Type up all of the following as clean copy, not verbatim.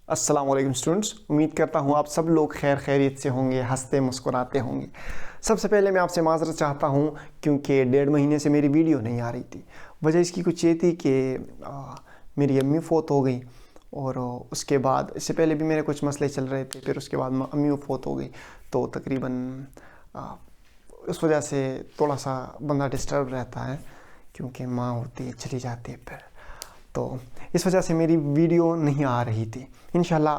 अस्सलाम वालेकुम स्टूडेंट्स, उम्मीद करता हूँ आप सब लोग खैरियत से होंगे, हंसते मुस्कुराते होंगे। सबसे पहले मैं आपसे माज़रत चाहता हूँ क्योंकि 1.5 महीने से मेरी वीडियो नहीं आ रही थी। वजह इसकी कुछ ये थी कि मेरी अम्मी फ़ौत हो गई और उसके बाद इससे पहले भी मेरे कुछ मसले चल रहे थे, फिर उसके बाद अम्मी फ़ौत हो गई तो तकरीबन उस वजह से थोड़ा सा बंदा डिस्टर्ब रहता है क्योंकि माँ होती है चली जाती है फिर, तो इस वजह से मेरी वीडियो नहीं आ रही थी। इंशाल्लाह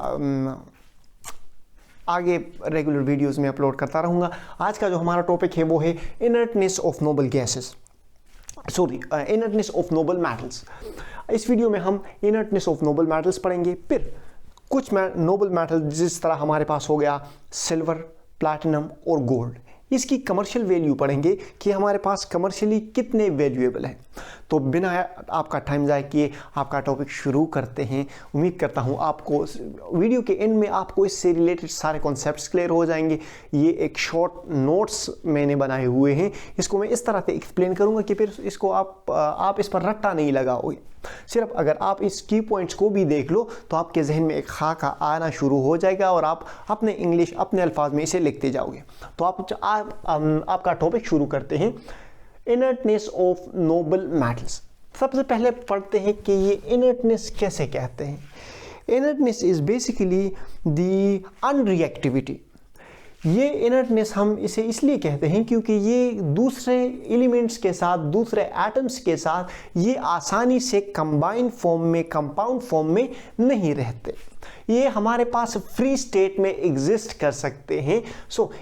आगे रेगुलर वीडियोस में अपलोड करता रहूँगा। आज का जो हमारा टॉपिक है वो है inertness of noble gases, inertness of noble metals. इस वीडियो में हम इनर्टनेस ऑफ नोबल मेटल्स पढ़ेंगे, फिर कुछ नोबल मेटल जिस तरह हमारे पास हो गया सिल्वर, प्लैटिनम और गोल्ड, इसकी कमर्शियल वैल्यू पढ़ेंगे कि हमारे पास कमर्शियली कितने वैल्यूएबल हैं। तो बिना आपका टाइम ज़ाया किए आपका टॉपिक शुरू करते हैं। उम्मीद करता हूँ आपको वीडियो के एंड में आपको इससे रिलेटेड सारे कॉन्सेप्ट्स क्लियर हो जाएंगे। ये एक शॉर्ट नोट्स मैंने बनाए हुए हैं, इसको मैं इस तरह से एक्सप्लेन करूँगा कि फिर इसको आप इस पर रट्टा नहीं लगाओगे। सिर्फ अगर आप इस की पॉइंट्स को भी देख लो तो आपके जहन में एक खाका आना शुरू हो जाएगा और आप अपने इंग्लिश अपने अल्फाज में इसे लिखते जाओगे। तो आपका टॉपिक शुरू करते हैं, इनर्टनेस ऑफ नोबल मेटल्स। सबसे पहले पढ़ते हैं कि ये इनर्टनेस कैसे कहते हैं। Inertness is basically the unreactivity. ये इनर्टनेस हम इसे इसलिए कहते हैं क्योंकि ये दूसरे एलिमेंट्स के साथ, दूसरे एटम्स के साथ ये आसानी से कंबाइन फॉर्म में, कंपाउंड फॉर्म में नहीं रहते। ये हमारे पास फ्री स्टेट में एग्जिस्ट कर सकते हैं।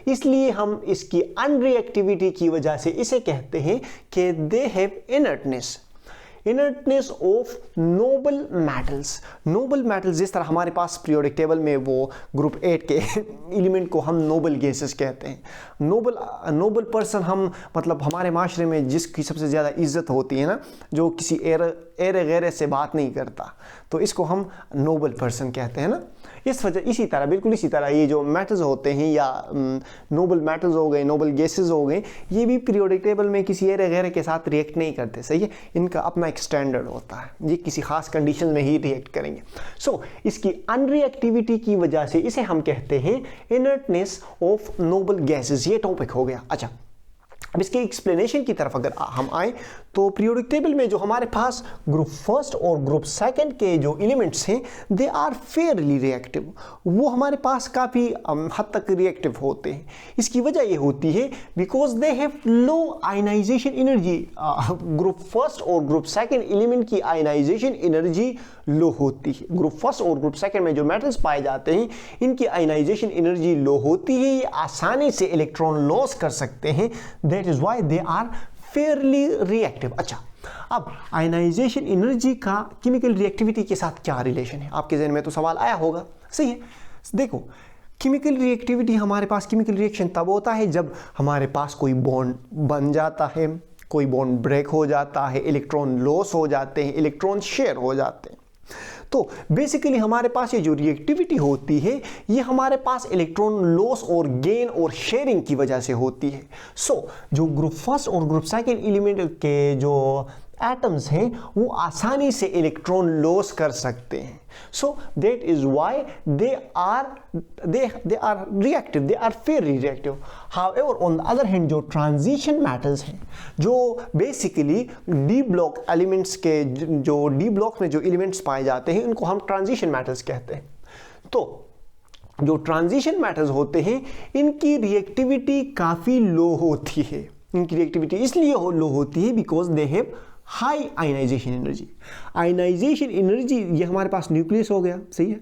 इसलिए हम इसकी अनरिएक्टिविटी की वजह से इसे कहते हैं कि they have inertness. Inertness of noble metals. Noble metals जिस तरह हमारे पास पीरियोडिक टेबल में वो ग्रुप 8 के एलिमेंट को हम नोबल गैसेस कहते हैं। नोबल पर्सन हम मतलब हमारे माशरे में जिसकी सबसे ज़्यादा इज्जत होती है ना, जो किसी एरे गैरे से बात नहीं करता, तो इसको हम नोबल पर्सन कहते हैं ना। इसी तरह बिल्कुल इसी तरह ये जो मेटल्स होते हैं या नोबल मेटल्स हो गए, नोबल गैसेस हो गए, ये भी पीरियोडिक टेबल में किसी एरे गैरे के साथ रिएक्ट नहीं करते। सही है, इनका अपना एक स्टैंडर्ड होता है, ये किसी खास कंडीशन में ही रिएक्ट करेंगे। इसकी अनरिएक्टिविटी की वजह से इसे हम कहते हैं इनर्टनेस ऑफ नोबल गैसेस। ये टॉपिक हो गया। अच्छा, अब इसके एक्सप्लेनेशन की तरफ अगर हम आए तो पीरियोडिक टेबल में जो हमारे पास ग्रुप फर्स्ट और ग्रुप सेकंड के जो एलिमेंट्स हैं, दे आर फेयरली रिएक्टिव। वो हमारे पास काफ़ी हद तक रिएक्टिव होते हैं। इसकी वजह ये होती है because they have low ionisation energy. Group first और ग्रुप सेकंड एलिमेंट की आयनाइजेशन एनर्जी लो होती है। ग्रुप फर्स्ट और ग्रुप सेकंड में जो मेटल्स पाए जाते हैं, इनकी आयनाइजेशन एनर्जी लो होती है। ये आसानी से इलेक्ट्रॉन लॉस कर सकते हैं, that is why they are fairly reactive. अच्छा, अब आयनाइजेशन एनर्जी का केमिकल रिएक्टिविटी के साथ क्या रिलेशन है, आपके जहन में तो सवाल आया होगा। सही है, देखो केमिकल रिएक्टिविटी, हमारे पास केमिकल रिएक्शन तब होता है जब हमारे पास कोई बॉन्ड बन जाता है, कोई बॉन्ड ब्रेक हो जाता है, इलेक्ट्रॉन लॉस हो जाते हैं, इलेक्ट्रॉन शेयर हो जाते हैं। तो बेसिकली हमारे पास ये जो रिएक्टिविटी होती है, ये हमारे पास इलेक्ट्रॉन लॉस और गेन और शेयरिंग की वजह से होती है। जो ग्रुप फर्स्ट और ग्रुप सेकंड एलिमेंट के जो एटम्स हैं, वो आसानी से इलेक्ट्रॉन लॉस कर सकते हैं। That is why they are reactive, they are fairly reactive. However on the other hand जो ट्रांजिशन मेटल्स हैं, जो बेसिकली डी ब्लॉक एलिमेंट्स के, जो डी ब्लॉक में जो एलिमेंट्स पाए जाते हैं, इनको हम ट्रांजिशन मेटल्स कहते हैं। तो जो ट्रांजिशन मेटल्स होते हैं, इनकी रिएक्टिविटी काफ़ी लो होती है। इनकी रिएक्टिविटी इसलिए लो होती है because they have high ionisation energy. Ionisation energy, ये हमारे पास न्यूक्लियस हो गया, सही है,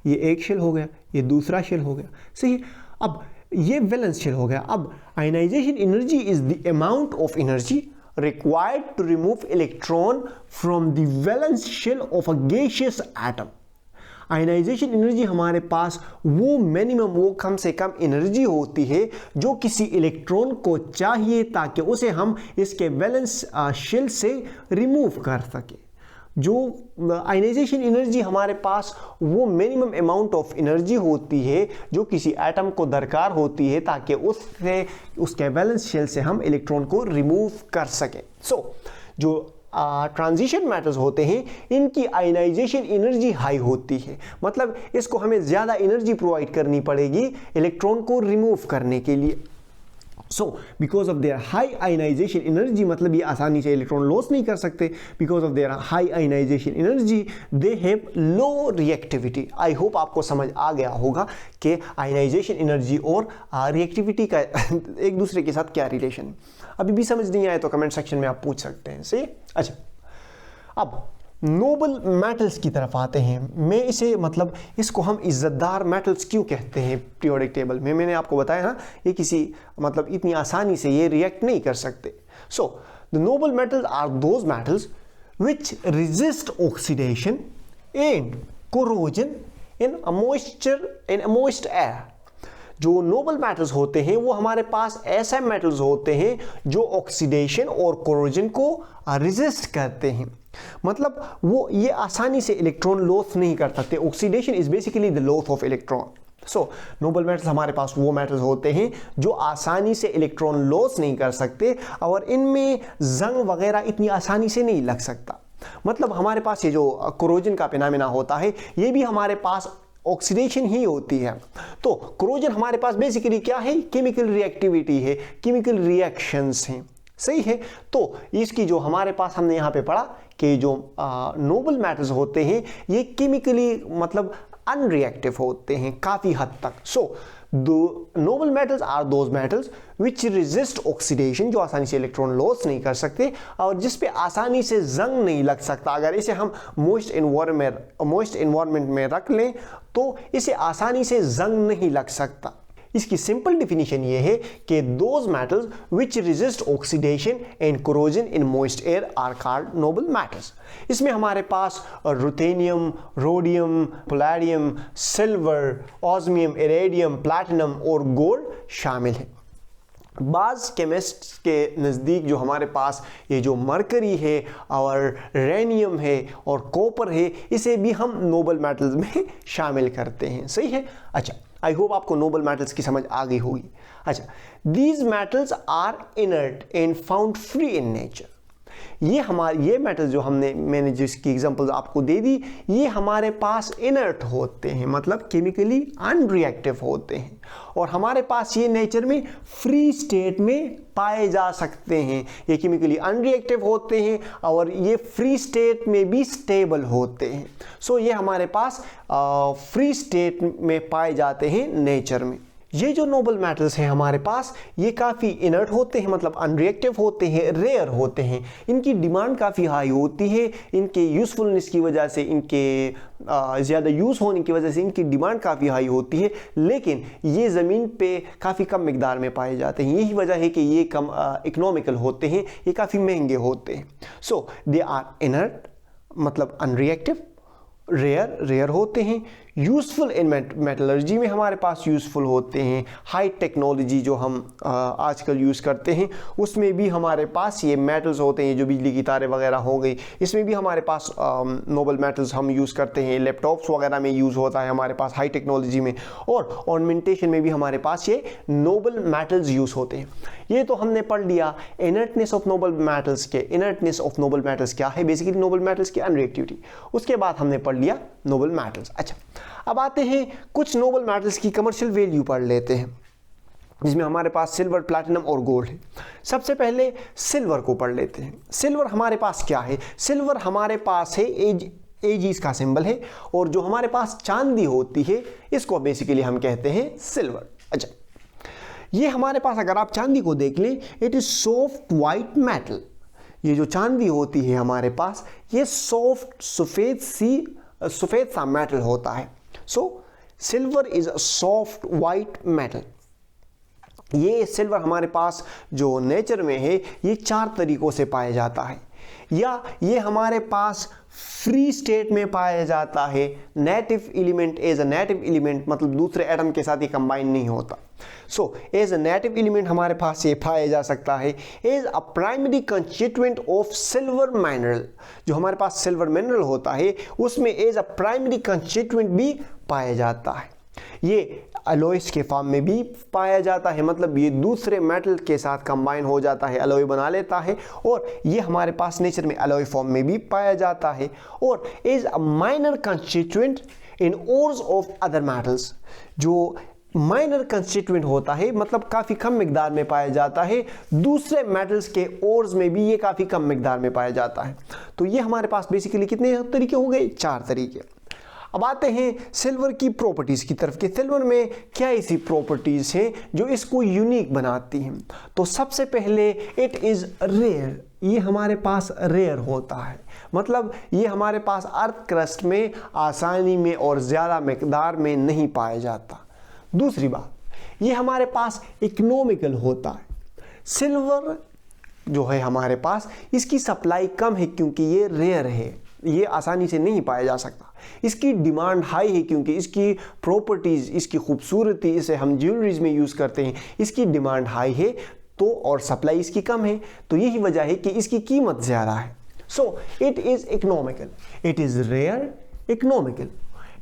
ये एक शेल हो गया, ये दूसरा शेल हो गया, सही है। अब ये वैलेंस शेल हो गया। अब ionisation energy is the amount of energy required to remove electron from the valence shell of a gaseous atom। Ionisation energy हमारे पास वो मिनिमम, वो कम से कम एनर्जी होती है जो किसी इलेक्ट्रॉन को चाहिए ताकि उसे हम इसके वैलेंस शेल से रिमूव कर सके। जो आयनाइजेशन एनर्जी हमारे पास वो मिनिमम अमाउंट ऑफ एनर्जी होती है जो किसी एटम को दरकार होती है ताकि उससे, उसके वैलेंस शेल से हम इलेक्ट्रॉन को रिमूव कर सकें। जो ट्रांजिशन मेटल्स होते हैं इनकी आयनाइजेशन एनर्जी हाई होती है, मतलब इसको हमें ज़्यादा एनर्जी प्रोवाइड करनी पड़ेगी इलेक्ट्रॉन को रिमूव करने के लिए। So because of their high ionisation energy, मतलब ये आसानी से इलेक्ट्रॉन लॉस नहीं कर सकते, because of their high ionisation energy they have low reactivity. I hope आपको समझ आ गया होगा कि आयनाइजेशन एनर्जी और रिएक्टिविटी का एक दूसरे के साथ क्या रिलेशन है। अभी भी समझ नहीं आए तो कमेंट सेक्शन में आप पूछ सकते हैं, सही। अच्छा, अब नोबल मेटल्स की तरफ आते हैं। मैं इसे मतलब इसको हम इज्जतदार मेटल्स क्यों कहते हैं पीरियोडिक टेबल में, मैंने आपको बताया ना ये किसी मतलब इतनी आसानी से ये रिएक्ट नहीं कर सकते। So the noble metals are those metals which resist oxidation and corrosion in moist air. जो नोबल मेटल्स होते हैं वो हमारे पास ऐसे मेटल्स होते हैं जो ऑक्सीडेशन और कोरोजन को रेजिस्ट करते हैं, मतलब वो ये आसानी से इलेक्ट्रॉन लॉस नहीं कर सकते। Oxidation is basically the loss of electron. So noble metals हमारे पास वो मेटल्स होते हैं जो आसानी से इलेक्ट्रॉन लॉस नहीं कर सकते और इनमें जंग वगैरह इतनी आसानी से नहीं लग सकता। मतलब हमारे पास ये जो कोरोजन का फिनोमेना होता है ये भी हमारे पास ऑक्सीडेशन ही होती है। तो कोरोजन हमारे पास बेसिकली क्या है, केमिकल रिएक्टिविटी है, केमिकल रिएक्शंस हैं, सही है। तो इसकी जो हमारे पास हमने यहाँ पे पढ़ा कि जो नोबल मेटल्स होते हैं ये केमिकली मतलब अनरिएक्टिव होते हैं काफ़ी हद तक। So noble metals are those metals which resist oxidation, जो आसानी से इलेक्ट्रॉन लॉस नहीं कर सकते और जिस पे आसानी से जंग नहीं लग सकता। अगर इसे हम मोइस्ट एनवायरनमेंट में रख लें तो इसे आसानी से जंग नहीं लग सकता। इसकी सिंपल डिफिनीशन ये है कि those metals which resist oxidation and corrosion in moist air are called noble metals. इसमें हमारे पास ruthenium, rhodium, palladium, silver, osmium, iridium, platinum और गोल्ड शामिल है। बाज़ केमिस्ट्स के नज़दीक जो हमारे पास ये जो मरकरी है और रेनियम है और कॉपर है इसे भी हम नोबल मेटल्स में शामिल करते हैं, सही है। अच्छा, आई होप आपको नोबल मेटल्स की समझ आ गई होगी। अच्छा, these metals are inert and found free in nature. ये मेटल्स जो मैंने जिसकी एग्जांपल आपको दे दी ये हमारे पास इनर्ट होते हैं, मतलब केमिकली अनरिएक्टिव होते हैं और हमारे पास ये नेचर में फ्री स्टेट में पाए जा सकते हैं। ये केमिकली अनरिएक्टिव होते हैं और ये फ्री स्टेट में भी स्टेबल होते हैं। सो ये हमारे पास फ्री स्टेट में पाए जाते हैं नेचर में। ये जो नोबल मेटल्स हैं हमारे पास ये काफ़ी इनर्ट होते हैं, मतलब अनरिएक्टिव होते हैं, रेयर होते हैं, इनकी डिमांड काफ़ी हाई होती है। इनके यूज़फुलनेस की वजह से, इनके ज़्यादा यूज़ होने की वजह से इनकी डिमांड काफ़ी हाई होती है, लेकिन ये ज़मीन पे काफ़ी कम मिकदार में पाए जाते हैं। यही वजह है कि ये कम इकोनॉमिकल होते हैं, ये काफ़ी महंगे होते हैं। सो दे आर इनर्ट मतलब अनरिएक्टिव, रेयर होते हैं, यूज़फुल इन मेटलर्जी में हमारे पास यूज़फुल होते हैं। हाई टेक्नोलॉजी जो हम आजकल यूज़ करते हैं उसमें भी हमारे पास ये मेटल्स होते हैं, जो बिजली की तारें वगैरह हो गई इसमें भी हमारे पास नोबल मेटल्स हम यूज़ करते हैं। लैपटॉप्स वगैरह में यूज़ होता है हमारे पास हाई टेक्नोलॉजी में, और ऑर्नामेंटेशन में भी हमारे पास ये नोबल मेटल्स यूज़ होते हैं। ये तो हमने पढ़ लिया इनर्टनेस ऑफ नोबल मेटल्स के। इनर्टनेस ऑफ नोबल मेटल्स क्या है, बेसिकली नोबल मेटल्स की अनरिएक्टिविटी। उसके बाद हमने पढ़ लिया नोबल मेटल्स। अच्छा, अब आते हैं कुछ नोबल मेटल्स की कमर्शियल वैल्यू पढ़ लेते हैं, जिसमें हमारे पास सिल्वर, प्लैटिनम और गोल्ड है। सबसे पहले सिल्वर को पढ़ लेते हैं। सिल्वर हमारे पास क्या है, सिल्वर हमारे पास है एज इसका सिंबल है, और जो हमारे पास चांदी होती है इसको बेसिकली हम कहते हैं सिल्वर। अच्छा, ये हमारे पास अगर आप चांदी को देख लें, it is soft white metal. ये जो चांदी होती है हमारे पास ये सॉफ्ट सफ़ेद सा मेटल होता है। So silver is a soft white metal. ये सिल्वर हमारे पास जो नेचर में है ये 4 तरीकों से पाया जाता है, या ये हमारे पास फ्री स्टेट में पाया जाता है, native element as a native element, मतलब दूसरे एटम के साथ ये कंबाइन नहीं होता। So as a native element हमारे पास ये पाया जा सकता है। As a primary constituent of silver mineral, जो हमारे पास सिल्वर मिनरल होता है उसमें एज अ प्राइमरी कंस्टिट्यूएंट भी पाया जाता है। ये अलॉयस के फॉर्म में भी पाया जाता है, मतलब ये दूसरे मेटल के साथ कंबाइन हो जाता है, अलॉय बना लेता है, और ये हमारे पास नेचर में अलॉय फॉर्म में भी पाया जाता है, और is a minor constituent in ores of other metals. जो माइनर कंस्टिट्यूएंट होता है मतलब काफ़ी कम मिकदार में पाया जाता है, दूसरे मेटल्स के ओर्स में भी ये काफ़ी कम मिकदार में पाया जाता है। तो ये हमारे पास बेसिकली कितने तरीके हो गए, 4 तरीके। अब आते हैं सिल्वर की प्रॉपर्टीज़ की तरफ कि सिल्वर में क्या ऐसी प्रॉपर्टीज़ हैं जो इसको यूनिक बनाती हैं। तो सबसे पहले इट इज़ रेयर, ये हमारे पास रेयर होता है, मतलब ये हमारे पास अर्थ क्रस्ट में आसानी में और ज़्यादा मिकदार में नहीं पाया जाता। दूसरी बात, ये हमारे पास इकोनॉमिकल होता है। सिल्वर जो है हमारे पास, इसकी सप्लाई कम है क्योंकि ये रेयर है, ये आसानी से नहीं पाया जा सकता। इसकी डिमांड हाई है क्योंकि इसकी प्रॉपर्टीज़, इसकी खूबसूरती, इसे हम ज्वेलरीज में यूज़ करते हैं, इसकी डिमांड हाई है तो, और सप्लाई इसकी कम है, तो यही वजह है कि इसकी कीमत ज़्यादा है। So it is economical, it is rare, economical,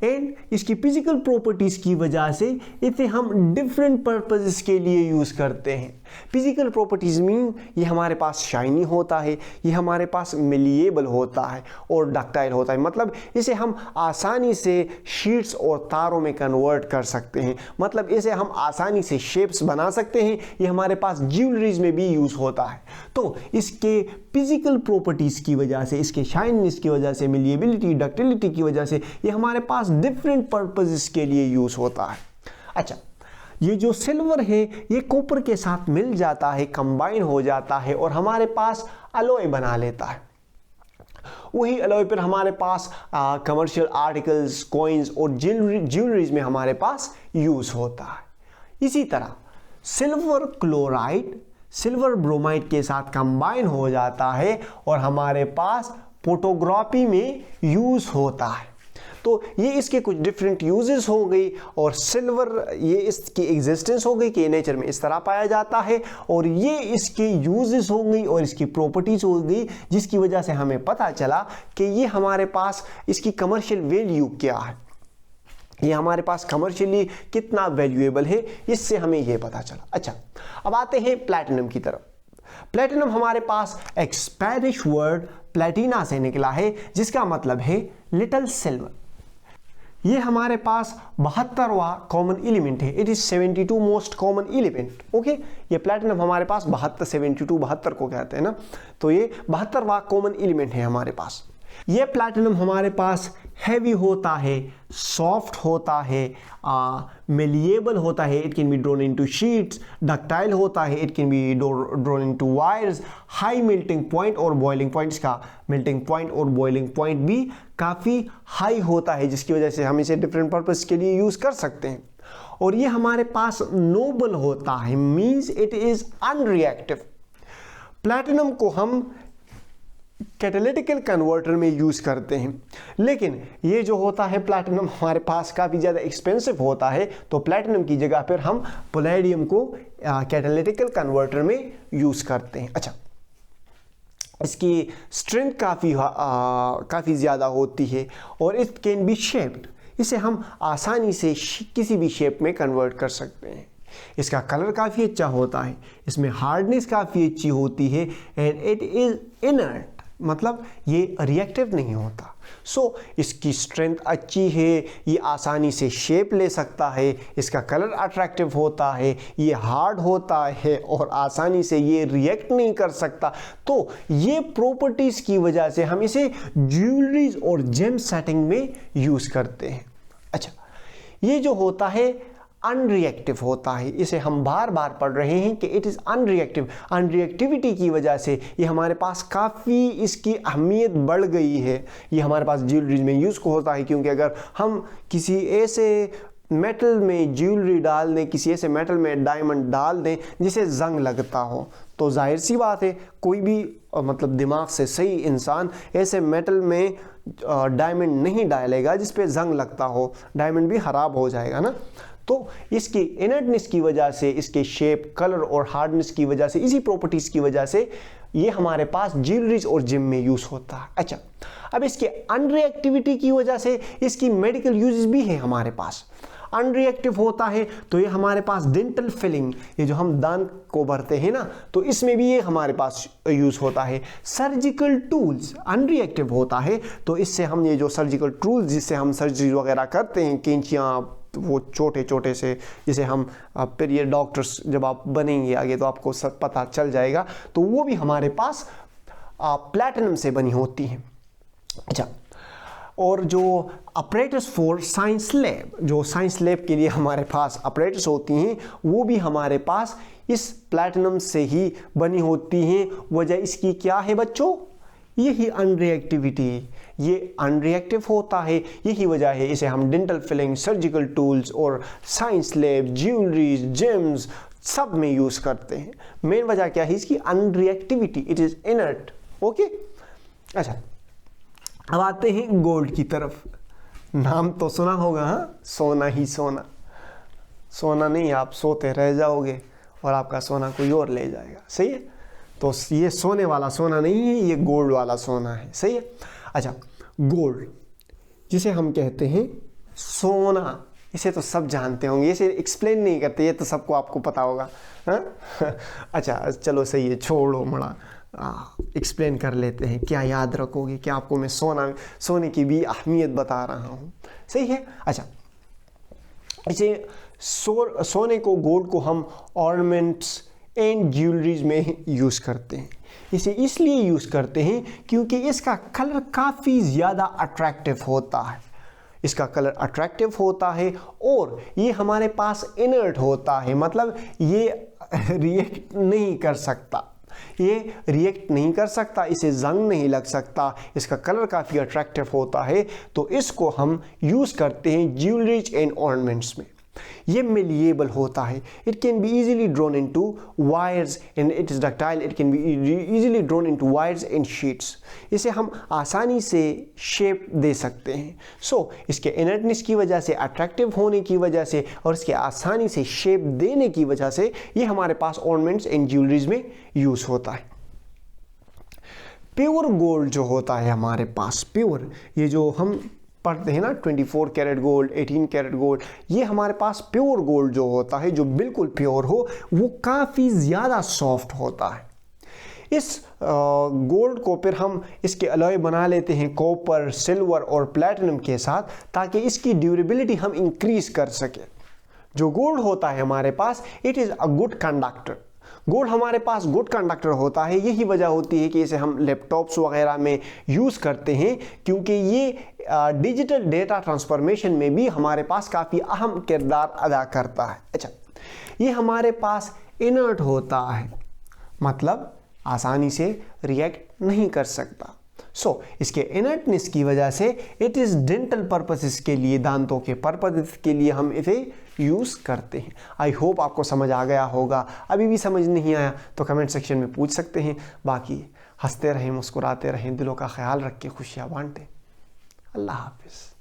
and इसकी फिजिकल प्रॉपर्टीज़ की वजह से इसे हम डिफरेंट पर्पसेस के लिए यूज़ करते हैं। फिजिकल प्रॉपर्टीज़ मीन ये हमारे पास शाइनी होता है, ये हमारे पास मिलिएबल होता है और डक्टाइल होता है, मतलब इसे हम आसानी से शीट्स और तारों में कन्वर्ट कर सकते हैं, मतलब इसे हम आसानी से शेप्स बना सकते हैं। ये हमारे पास ज्वेलरीज में भी यूज़ होता है। तो इसके फिजिकल प्रॉपर्टीज़ की वजह से, इसके शाइनीनेस की वजह से, मिलिएबिलिटी, डक्टिलिटी की वजह से ये हमारे पास डिफरेंट पर्पसेस के लिए यूज़ होता है। अच्छा, ये जो सिल्वर है ये कॉपर के साथ मिल जाता है, कंबाइन हो जाता है और हमारे पास अलॉय बना लेता है। वही अलॉय पर हमारे पास कमर्शियल आर्टिकल्स, कॉइन्स और ज्वेलरीज में हमारे पास यूज़ होता है। इसी तरह सिल्वर क्लोराइड सिल्वर ब्रोमाइड के साथ कंबाइन हो जाता है और हमारे पास फोटोग्राफी में यूज़ होता है। तो ये इसके कुछ डिफरेंट यूजेस हो गई, और सिल्वर ये इसकी एग्जिस्टेंस हो गई कि नेचर में इस तरह पाया जाता है, और ये इसके यूजेस हो गई और इसकी प्रॉपर्टीज हो गई, जिसकी वजह से हमें पता चला कि ये हमारे पास इसकी कमर्शियल वैल्यू क्या है, ये हमारे पास कमर्शियली कितना वैल्यूएबल है, इससे हमें ये पता चला। अच्छा, अब आते हैं प्लैटिनम की तरफ। प्लैटिनम हमारे पास एक स्पेनिश वर्ड प्लैटिना से निकला है, जिसका मतलब है लिटिल सिल्वर। ये हमारे पास 72वां कॉमन एलिमेंट है, it is 72 most common element. Okay, ये प्लैटिनम हमारे पास 72 को कहते हैं ना, तो ये 72वां कॉमन एलिमेंट है हमारे पास। ये प्लैटिनम हमारे पास हैवी होता है, सॉफ्ट होता है, मेलिएबल होता है, it can be drawn into sheets, ductile होता है, it can be drawn into wires, high melting point और बॉइलिंग पॉइंट, इसका मेल्टिंग पॉइंट और बॉइलिंग पॉइंट भी काफ़ी हाई होता है, जिसकी वजह से हम इसे डिफरेंट पर्पस के लिए यूज़ कर सकते हैं। और ये हमारे पास नोबल होता है, means it is unreactive. Platinum को हम कैटालिटिकल कन्वर्टर में यूज़ करते हैं, लेकिन ये जो होता है प्लैटिनम हमारे पास काफ़ी ज़्यादा एक्सपेंसिव होता है, तो प्लैटिनम की जगह पर हम पैलेडियम को कैटालिटिकल कन्वर्टर में यूज़ करते हैं। अच्छा, इसकी स्ट्रेंथ काफ़ी ज़्यादा होती है और इट कैन बी शेप्ड, इसे हम आसानी से किसी भी शेप में कन्वर्ट कर सकते हैं। इसका कलर काफ़ी अच्छा होता है, इसमें हार्डनेस काफ़ी अच्छी होती है, एंड इट इज़ इनर्ट, मतलब ये रिएक्टिव नहीं होता। सो इसकी स्ट्रेंथ अच्छी है, ये आसानी से शेप ले सकता है, इसका कलर अट्रैक्टिव होता है, ये हार्ड होता है और आसानी से ये रिएक्ट नहीं कर सकता। तो ये प्रॉपर्टीज़ की वजह से हम इसे ज्वेलरीज और जेम सेटिंग में यूज़ करते हैं। अच्छा, ये जो होता है अनरिएक्टिव होता है, इसे हम बार बार पढ़ रहे हैं कि इट इज़ अनरिएक्टिव। अनरिएक्टिविटी की वजह से ये हमारे पास काफ़ी इसकी अहमियत बढ़ गई है। ये हमारे पास ज्वेलरीज में यूज़ होता है, क्योंकि अगर हम किसी ऐसे मेटल में ज्वेलरी डाल दें, किसी ऐसे मेटल में डायमंड डाल दें जिसे जंग लगता हो, तो जाहिर सी बात है कोई भी मतलब दिमाग से सही इंसान ऐसे मेटल में डायमंड नहीं डालेगा जिस पे जंग लगता हो, डायमंड भी ख़राब हो जाएगा ना। तो इसकी इनर्टनेस की वजह से, इसके शेप, कलर और हार्डनेस की वजह से, इसी प्रॉपर्टीज़ की वजह से ये हमारे पास ज्वेलरीज और जिम में यूज़ होता है। अच्छा, अब इसके अनरिएक्टिविटी की वजह से इसकी मेडिकल यूजेस भी है हमारे पास। अनरिएक्टिव होता है तो ये हमारे पास डेंटल फिलिंग, ये जो हम दांत को भरते हैं ना, तो इसमें भी ये हमारे पास यूज होता है। सर्जिकल टूल्स अनरिएक्टिव होता है तो इससे हम ये जो सर्जिकल टूल्स जिससे हम सर्जरी वगैरह करते हैं, कैंचियाँ, वो छोटे छोटे से, जिसे हम फिर ये डॉक्टर्स जब आप बनेंगे आगे तो आपको सब पता चल जाएगा, तो वो भी हमारे पास प्लैटिनम से बनी होती हैं। अच्छा, और जो अपरेटस फॉर साइंस लैब, जो साइंस लैब के लिए हमारे पास अपरेटस होती हैं, वो भी हमारे पास इस प्लैटिनम से ही बनी होती हैं। वजह इसकी क्या है बच्चों? यही अनरिएक्टिविटी, ये अनरिएक्टिव होता है, यही वजह है इसे हम डेंटल फिलिंग, सर्जिकल टूल्स और साइंस लैब, ज्वेलरीज, जेम्स सब में यूज करते हैं। मेन वजह क्या है इसकी? अनरिएक्टिविटी, इट इज इनर्ट। ओके, अच्छा अब आते हैं गोल्ड की तरफ। नाम तो सुना होगा, हाँ, सोना ही सोना। सोना नहीं, आप सोते रह जाओगे और आपका सोना कोई और ले जाएगा, सही है? तो ये सोने वाला सोना नहीं है, ये गोल्ड वाला सोना है, सही है? अच्छा, गोल्ड जिसे हम कहते हैं सोना, इसे तो सब जानते होंगे, इसे एक्सप्लेन नहीं करते, ये तो सबको आपको पता होगा, हाँ? अच्छा चलो सही है, छोड़ो मड़ा, एक्सप्लेन कर लेते हैं। क्या याद रखोगे? क्या आपको मैं सोने की भी अहमियत बता रहा हूँ, सही है? अच्छा, इसे सोने को, गोल्ड को हम ऑर्नामेंट्स एंड ज्वेलरीज में यूज़ करते हैं। इसे इसलिए यूज़ करते हैं क्योंकि इसका कलर काफ़ी ज़्यादा अट्रैक्टिव होता है। इसका कलर अट्रैक्टिव होता है और ये हमारे पास इनर्ट होता है, मतलब ये रिएक्ट नहीं कर सकता, ये रिएक्ट नहीं कर सकता, इसे जंग नहीं लग सकता, इसका कलर काफ़ी अट्रैक्टिव होता है, तो इसको हम यूज़ करते हैं ज्वेलरीज एंड ऑर्नामेंट्स में। ये मेलिएबल होता है, it can be easily drawn into wires and it is ductile, it can be easily drawn into wires and sheets. इसे हम आसानी से शेप दे सकते हैं। सो इसके इनर्टनेस की वजह से, अट्रैक्टिव होने की वजह से और इसके आसानी से शेप देने की वजह से ये हमारे पास ऑर्नामेंट्स एंड ज्वेलरीज में यूज होता है। प्योर गोल्ड जो होता है हमारे पास, प्योर, ये जो हम पढ़ते हैं ना 24 कैरेट गोल्ड, 18 कैरेट गोल्ड, ये हमारे पास प्योर गोल्ड जो होता है, जो बिल्कुल प्योर हो, वो काफ़ी ज़्यादा सॉफ्ट होता है। इस गोल्ड को फिर हम इसके अलॉय बना लेते हैं कॉपर, सिल्वर और प्लैटिनम के साथ, ताकि इसकी ड्यूरेबिलिटी हम इंक्रीज कर सकें। जो गोल्ड होता है हमारे पास, it is a good conductor. Gold हमारे पास गुड कंडक्टर होता है, यही वजह होती है कि इसे हम लैपटॉप्स वगैरह में यूज़ करते हैं, क्योंकि ये डिजिटल डेटा ट्रांसफॉर्मेशन में भी हमारे पास काफ़ी अहम किरदार अदा करता है। अच्छा, ये हमारे पास इनर्ट होता है, मतलब आसानी से रिएक्ट नहीं कर सकता। सो इसके इनर्टनेस की वजह से इट इज़ डेंटल पर्पसेस के लिए, दांतों के पर्पसेस के लिए हम इसे यूज़ करते हैं। आई होप आपको समझ आ गया होगा। अभी भी समझ नहीं आया तो कमेंट सेक्शन में पूछ सकते हैं। बाकी हंसते रहें, मुस्कुराते रहें, दिलों का ख्याल रख के खुशियाँ बांटें। अल्लाह हाफिज़।